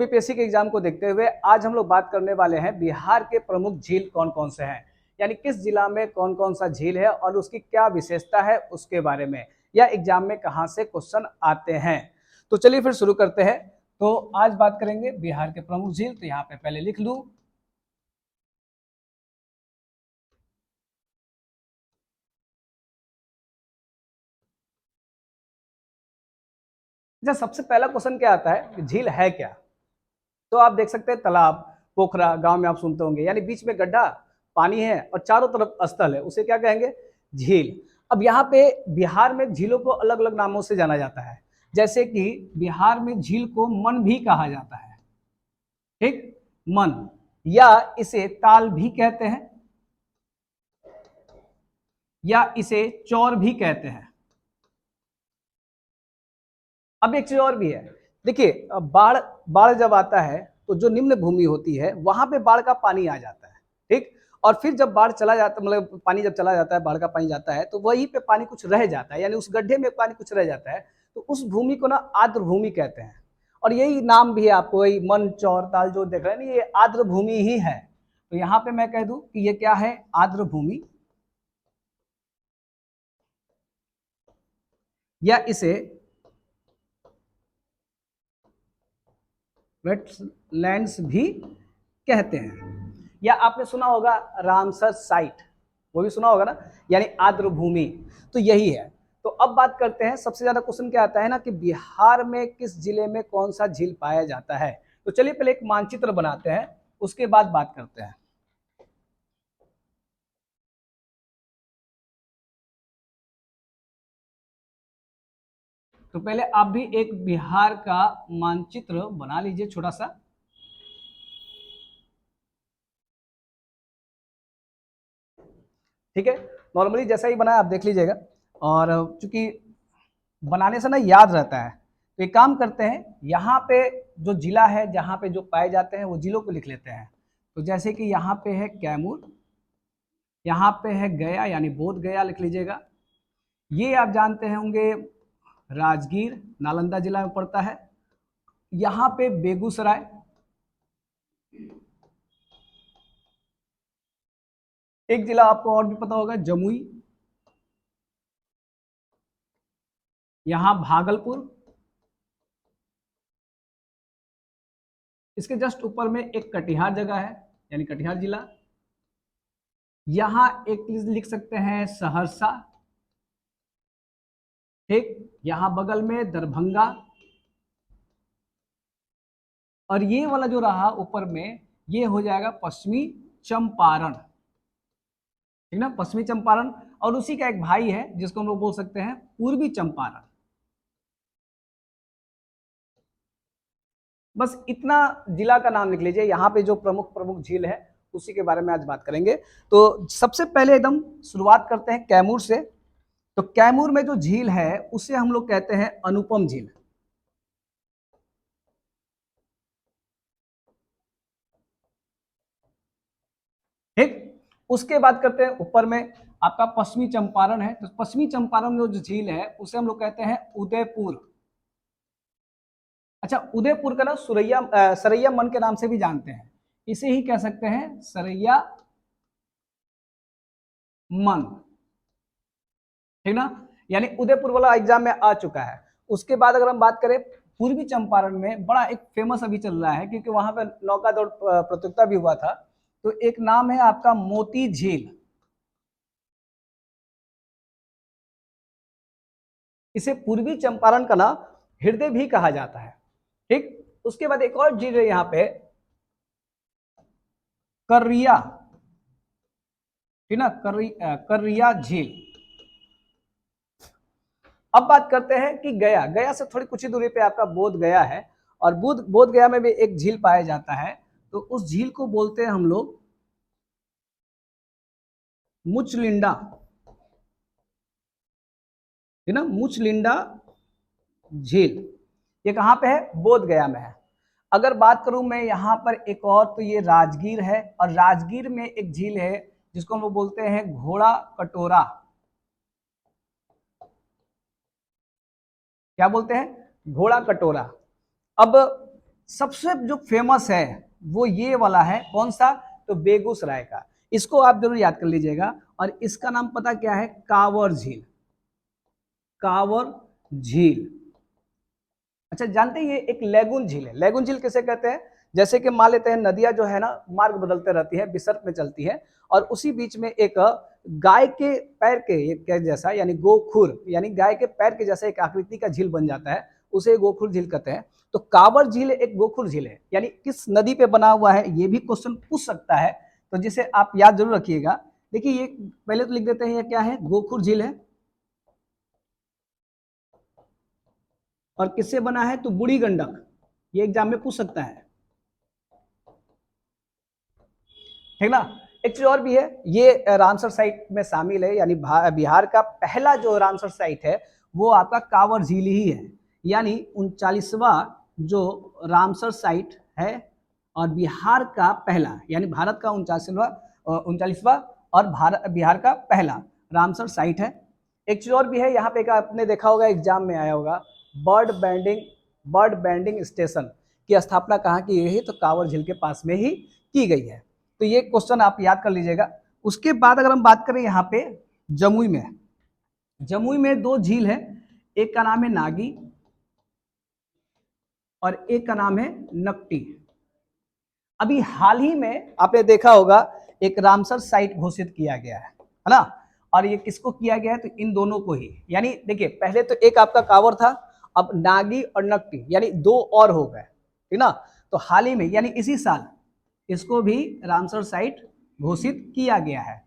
UPSC के exam को देखते हुए आज हम लोग बात करने वाले हैं बिहार के प्रमुख झील कौन कौन से हैं, यानी किस जिला में कौन कौन सा झील है और उसकी क्या विशेषता है उसके बारे में, या एग्जाम में कहां से क्वेश्चन आते हैं। तो चलिए फिर शुरू करते हैं। तो आज बात करेंगे बिहार के प्रमुख झील। तो यहाँ पे पहले लिख लूं, जब सबसे पहला क्वेश्चन क्या आता है कि झील है क्या। तो आप देख सकते हैं तालाब, पोखरा, गांव में आप सुनते होंगे, यानी बीच में गड्ढा, पानी है और चारों तरफ स्थल है, उसे क्या कहेंगे, झील। अब यहाँ पे बिहार में झीलों को अलग अलग नामों से जाना जाता है, जैसे कि बिहार में झील को मन भी कहा जाता है, ठीक, मन, या इसे ताल भी कहते हैं, या इसे चौर भी कहते हैं। अब एक चीज और भी है, देखिए बाढ़ बाढ़ जब आता है तो जो निम्न भूमि होती है वहां पे बाढ़ का पानी आ जाता है, ठीक, और फिर जब बाढ़ चला जाता, मतलब पानी जब चला जाता है, बाढ़ का पानी जाता है, तो वहीं पे पानी कुछ रह जाता है, यानी उस गड्ढे में पानी कुछ रह जाता है, तो उस भूमि को ना आर्द्र भूमि कहते हैं। और यही नाम भी है, आपको वही मन, चौर, ताल जो देख रहे हैं ना, ये आर्द्र भूमि ही है। तो यहाँ पे मैं कह दूं कि ये क्या है, आर्द्र भूमि, या इसे वेटलैंड्स भी कहते हैं। या आपने सुना होगा रामसर साइट, वो भी सुना होगा ना, यानी आर्द्र भूमि। तो यही है। तो अब बात करते हैं, सबसे ज्यादा क्वेश्चन क्या आता है ना कि बिहार में किस जिले में कौन सा झील पाया जाता है। तो चलिए पहले एक मानचित्र बनाते हैं, उसके बाद बात करते हैं। तो पहले आप भी एक बिहार का मानचित्र बना लीजिए छोटा सा। ठीक है, नॉर्मली जैसा ही बनाया आप देख लीजिएगा, और चूंकि बनाने से ना याद रहता है, तो एक काम करते हैं, यहाँ पे जो जिला है जहाँ पे जो पाए जाते हैं वो जिलों को लिख लेते हैं। तो जैसे कि यहाँ पे है कैमूर, यहाँ पे है गया यानी बोध गया लिख लीजिएगा। ये आप जानते होंगे राजगीर, नालंदा जिला में पड़ता है। यहाँ पे बेगूसराय, एक जिला आपको और भी पता होगा जमुई, यहाँ भागलपुर, इसके जस्ट ऊपर में एक कटिहार जगह है यानी कटिहार जिला। यहाँ एक लिख सकते हैं सहरसा, ठीक, यहाँ बगल में दरभंगा, और ये वाला जो रहा ऊपर में ये हो जाएगा पश्चिमी चंपारण, ठीक ना, पश्चिमी चंपारण। और उसी का एक भाई है जिसको हम लोग बोल सकते हैं पूर्वी चंपारण। बस इतना जिला का नाम लिख लीजिए। यहाँ पे जो प्रमुख प्रमुख झील है उसी के बारे में आज बात करेंगे। तो सबसे पहले एकदम शुरुआत करते हैं कैमूर से। तो कैमूर में जो झील है उसे हम लोग कहते हैं अनुपम झील, ठीक। उसके बाद करते हैं ऊपर में आपका पश्चिमी चंपारण है। तो पश्चिमी चंपारण में जो झील है उसे हम लोग कहते हैं उदयपुर। अच्छा, उदयपुर का ना सरैया मन के नाम से भी जानते हैं, इसे ही कह सकते हैं सरैया मन, ठीक ना, यानी उदयपुर वाला एग्जाम में आ चुका है। उसके बाद अगर हम बात करें पूर्वी चंपारण में, बड़ा एक फेमस अभी चल रहा है क्योंकि वहां पर नौका दौड़ प्रतियोगिता भी हुआ था। तो एक नाम है आपका मोती झील, इसे पूर्वी चंपारण का ना हृदय भी कहा जाता है, ठीक। उसके बाद एक और झील है यहाँ पे कर्रिया, ठीक ना, कर्रिया झील। अब बात करते हैं कि गया, गया से थोड़ी कुछ ही दूरी पे आपका बोध गया है, और बोध गया में भी एक झील पाया जाता है। तो उस झील को बोलते हैं हम लोग मुचलिंडा, है ना, मुचलिंडा झील। ये कहाँ पे है, बोध गया में है। अगर बात करूं मैं यहाँ पर एक और, तो ये राजगीर है, और राजगीर में एक झील है जिसको हम लोग बोलते हैं घोड़ा कटोरा। क्या बोलते हैं, घोड़ा कटोरा। अब सबसे जो फेमस है वो ये वाला है, कौन सा, तो बेगूसराय का। इसको आप जरूर याद कर लीजिएगा। और इसका नाम पता क्या है, कांवर झील, कांवर झील। अच्छा, जानते हैं ये एक लेगुन झील है। लेगुन झील किसे कहते हैं, जैसे कि मान लेते हैं नदियां जो है ना मार्ग बदलते रहती है, विसर्प में चलती है, और उसी बीच में एक गाय के पैर के जैसा, यानी गोखुर, यानी गाय के पैर के जैसा एक आकृति का झील बन जाता है, उसे गोखुर झील कहते हैं। तो कांवर झील एक गोखुर झील है, यानी किस नदी पे बना हुआ है, ये भी क्वेश्चन पूछ सकता है, तो जिसे आप याद जरूर रखिएगा। देखिए ये पहले तो लिख देते हैं, ये क्या है, गोखुर झील है, और किससे बना है, तो बूढ़ी गंडक, ये एग्जाम में पूछ सकता है, ठीक ना। एक चीज और भी है, ये रामसर साइट में शामिल है, यानी बिहार का पहला जो रामसर साइट है वो आपका कांवर झील ही है, यानी 39वां जो रामसर साइट है, और बिहार का पहला, यानी भारत का 39वां और बिहार का पहला रामसर साइट है। एक चीज और भी है, यहाँ पे आपने देखा होगा, एग्जाम में आया होगा, बर्ड बैंडिंग स्टेशन की स्थापना कहाँ की गई है, तो कांवर झील के पास में ही की गई है। तो ये क्वेश्चन आप याद कर लीजिएगा। उसके बाद अगर हम बात करें यहाँ पे जमुई में, जमुई में दो झील है, एक का नाम है नागी और एक का नाम है नकटी। अभी हाल ही में आपने देखा होगा एक रामसर साइट घोषित किया गया है ना, और ये किसको किया गया है, तो इन दोनों को ही, यानी देखिए पहले तो एक आपका कांवर था, अब नागी और नकटी, यानी दो और हो गए, ठीक ना। तो हाल ही में, यानी इसी साल, इसको भी रामसर साइट घोषित किया गया है।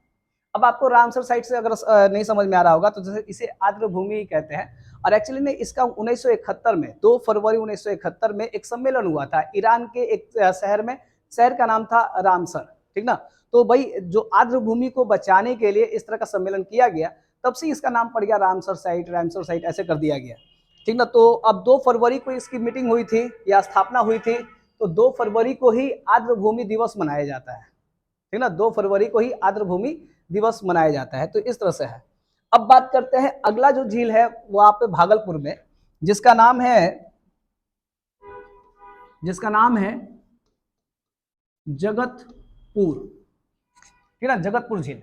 अब आपको रामसर साइट से अगर नहीं समझ में आ रहा होगा, तो जैसे इसे आर्द्र भूमि कहते हैं, और एक्चुअली में इसका 1971 में 2 फरवरी 1971 में एक सम्मेलन हुआ था ईरान के एक शहर में, शहर का नाम था रामसर, ठीक ना। तो भाई जो आर्द्र भूमि को बचाने के लिए इस तरह का सम्मेलन किया गया, तब से इसका नाम पड़ गया रामसर साइट ऐसे कर दिया गया, ठीक ना। तो अब 2 फरवरी को इसकी मीटिंग हुई थी या स्थापना हुई थी, तो 2 फरवरी को ही आर्द्र भूमि दिवस मनाया जाता है, ठीक ना। 2 फरवरी को ही आर्द्र भूमि दिवस मनाया जाता है, तो इस तरह से है। अब बात करते हैं अगला जो झील है वो आप भागलपुर में, जिसका नाम है जगतपुर, ठीक ना, जगतपुर झील।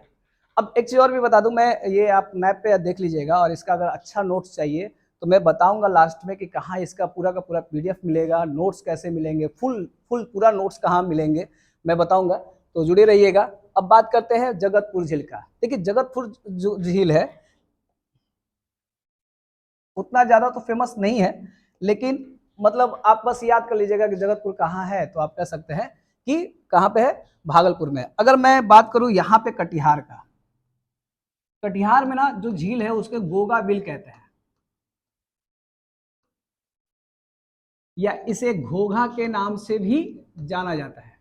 अब एक चीज और भी बता दूं मैं, ये आप मैप पे देख लीजिएगा, और इसका अगर अच्छा नोट्स चाहिए तो मैं बताऊंगा लास्ट में कि कहाँ इसका पूरा का पूरा पीडीएफ मिलेगा, नोट्स कैसे मिलेंगे, फुल पूरा नोट्स कहाँ मिलेंगे मैं बताऊंगा, तो जुड़े रहिएगा। अब बात करते हैं जगतपुर झील का। देखिए जगतपुर जो झील है उतना ज्यादा तो फेमस नहीं है, लेकिन मतलब आप बस याद कर लीजिएगा कि जगतपुर कहाँ है, तो आप कह सकते हैं कि कहाँ पे है, भागलपुर में। अगर मैं बात करूं यहाँ पे कटिहार का, कटिहार में ना जो झील है उसके गोगा बिल कहते हैं, या इसे घोघा के नाम से भी जाना जाता है।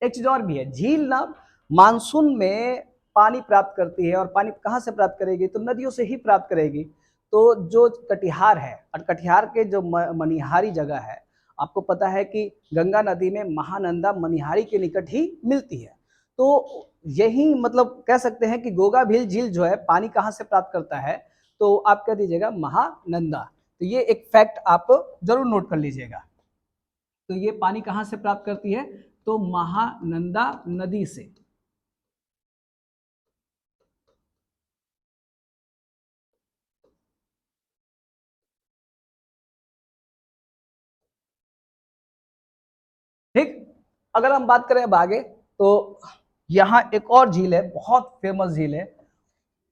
एक चीज और भी है, झील ना मानसून में पानी प्राप्त करती है, और पानी कहाँ से प्राप्त करेगी, तो नदियों से ही प्राप्त करेगी। तो जो कटिहार है, और कटिहार के जो मनिहारी जगह है, आपको पता है कि गंगा नदी में महानंदा मनिहारी के निकट ही मिलती है। तो यही मतलब कह सकते हैं कि गोगा भील झील जो है पानी कहाँ से प्राप्त करता है, तो आप कह दीजिएगा महानंदा। तो ये एक फैक्ट आप जरूर नोट कर लीजिएगा। तो ये पानी कहाँ से प्राप्त करती है, तो महानंदा नदी से। ठीक, अगर हम बात करें अब आगे, तो यहाँ एक और झील है, बहुत फेमस झील है,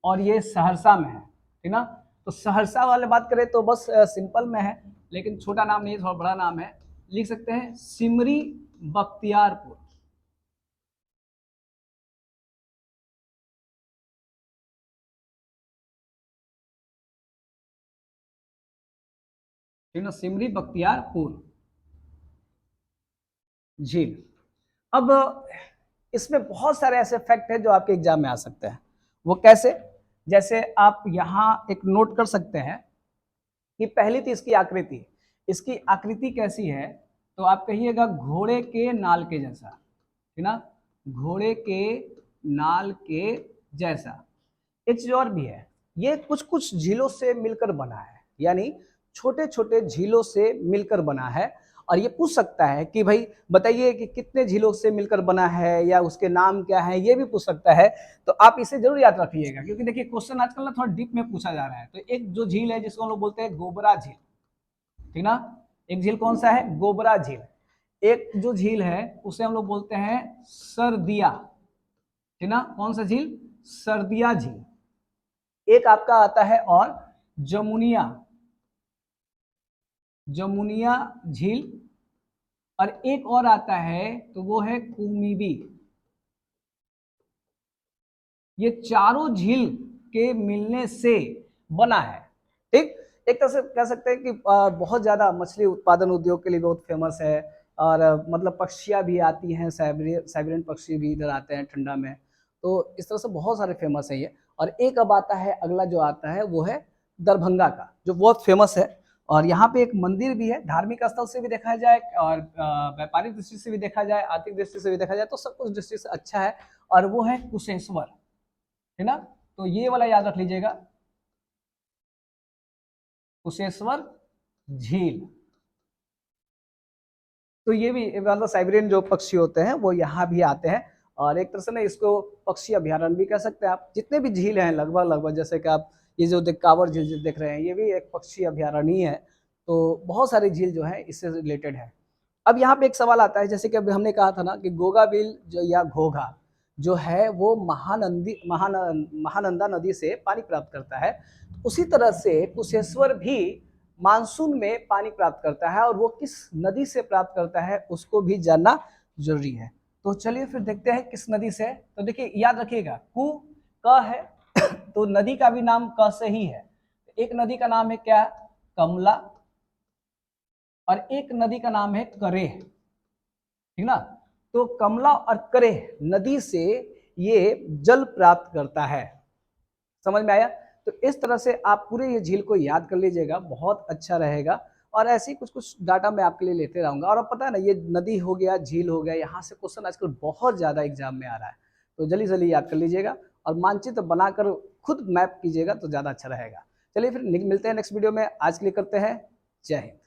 और ये सहरसा में है, ठीक ना। तो सहरसा वाले बात करें तो बस सिंपल में है, लेकिन छोटा नाम नहीं है, थोड़ा बड़ा नाम है, लिख सकते हैं सिमरी बख्तियारपुर। ठीक ना, सिमरी बख्तियारपुर झील। अब इसमें बहुत सारे ऐसे फैक्ट हैं जो आपके एग्जाम में आ सकते हैं। वो कैसे, जैसे आप यहाँ एक नोट कर सकते हैं कि पहली थी इसकी आकृति, इसकी आकृति कैसी है, तो आप कहिएगा घोड़े के नाल के जैसा, ठीक ना, घोड़े के नाल के जैसा। एक चीज और भी है, ये कुछ कुछ झीलों से मिलकर बना है, यानी छोटे छोटे झीलों से मिलकर बना है, और ये पूछ सकता है कि भाई बताइए कि कितने झीलों से मिलकर बना है या उसके नाम क्या है, ये भी पूछ सकता है। तो आप इसे जरूर याद रखिएगा, क्योंकि देखिए क्वेश्चन आजकल ना थोड़ा डीप में पूछा जा रहा है। तो एक जो झील है जिसको हम लोग बोलते हैं गोबरा झील, ठीक ना। एक झील कौन सा है? गोबरा झील। एक जो झील है उसे हम लोग बोलते हैं सरदिया, ठीक ना। कौन सा झील? सरदिया झील। एक आपका आता है और जमुनिया, जमुनिया झील। और एक और आता है तो वो है कुमिबी। ये चारों झील के मिलने से बना है, ठीक। एक तरह से कह सकते हैं कि बहुत ज्यादा मछली उत्पादन उद्योग के लिए बहुत फेमस है। और मतलब पक्षियां भी आती हैं, साइबेरियन पक्षी भी इधर आते हैं ठंडा में। तो इस तरह से बहुत सारे फेमस है ये। और एक अब आता है, अगला जो आता है वो है दरभंगा का, जो बहुत फेमस है। और यहाँ पे एक मंदिर भी है, धार्मिक स्थल से भी देखा जाए और व्यापारिक दृष्टि से भी देखा जाए, आर्थिक दृष्टि से भी देखा जाए, तो सब कुछ दृष्टि से अच्छा है। और वो है कुशेश्वर, है ना। तो ये वाला याद रख लीजिएगा, कुशेश्वर झील। तो ये भी मतलब साइबेरियन जो पक्षी होते हैं वो यहाँ भी आते हैं। और एक तरह से ना इसको पक्षी अभ्यारण्य भी कह सकते हैं आप। जितने भी झील हैं लगभग लगभग, जैसे कि आप ये जो कांवर झील देख रहे हैं, ये भी एक पक्षी अभ्यारण्य ही है। तो बहुत सारी झील जो है इससे रिलेटेड है। अब यहाँ पे एक सवाल आता है, जैसे कि अभी हमने कहा था ना कि गोगा बिल जो या घोघा जो है वो महानंदा नदी से पानी प्राप्त करता है। उसी तरह से कुशेश्वर भी मानसून में पानी प्राप्त करता है, और वो किस नदी से प्राप्त करता है उसको भी जानना जरूरी है। तो चलिए फिर देखते हैं किस नदी से। तो देखिए याद रखिएगा, कु क है तो नदी का भी नाम क से ही है। एक नदी का नाम है क्या? कमला। और एक नदी का नाम है करेह, ठीक ना। तो कमला और करेह नदी से ये जल प्राप्त करता है। समझ में आया? तो इस तरह से आप पूरे ये झील को याद कर लीजिएगा, बहुत अच्छा रहेगा। और ऐसे ही कुछ कुछ डाटा मैं आपके लिए लेते रहूंगा। और अब पता है ना, ये नदी हो गया, झील हो गया, यहाँ से क्वेश्चन आजकल बहुत ज्यादा एग्जाम में आ रहा है। तो जल्दी जल्दी याद कर लीजिएगा और मानचित्र बनाकर खुद मैप कीजिएगा तो ज्यादा अच्छा रहेगा। चलिए फिर मिलते हैं नेक्स्ट वीडियो में। आज के लिए करते हैं, जय हिंद।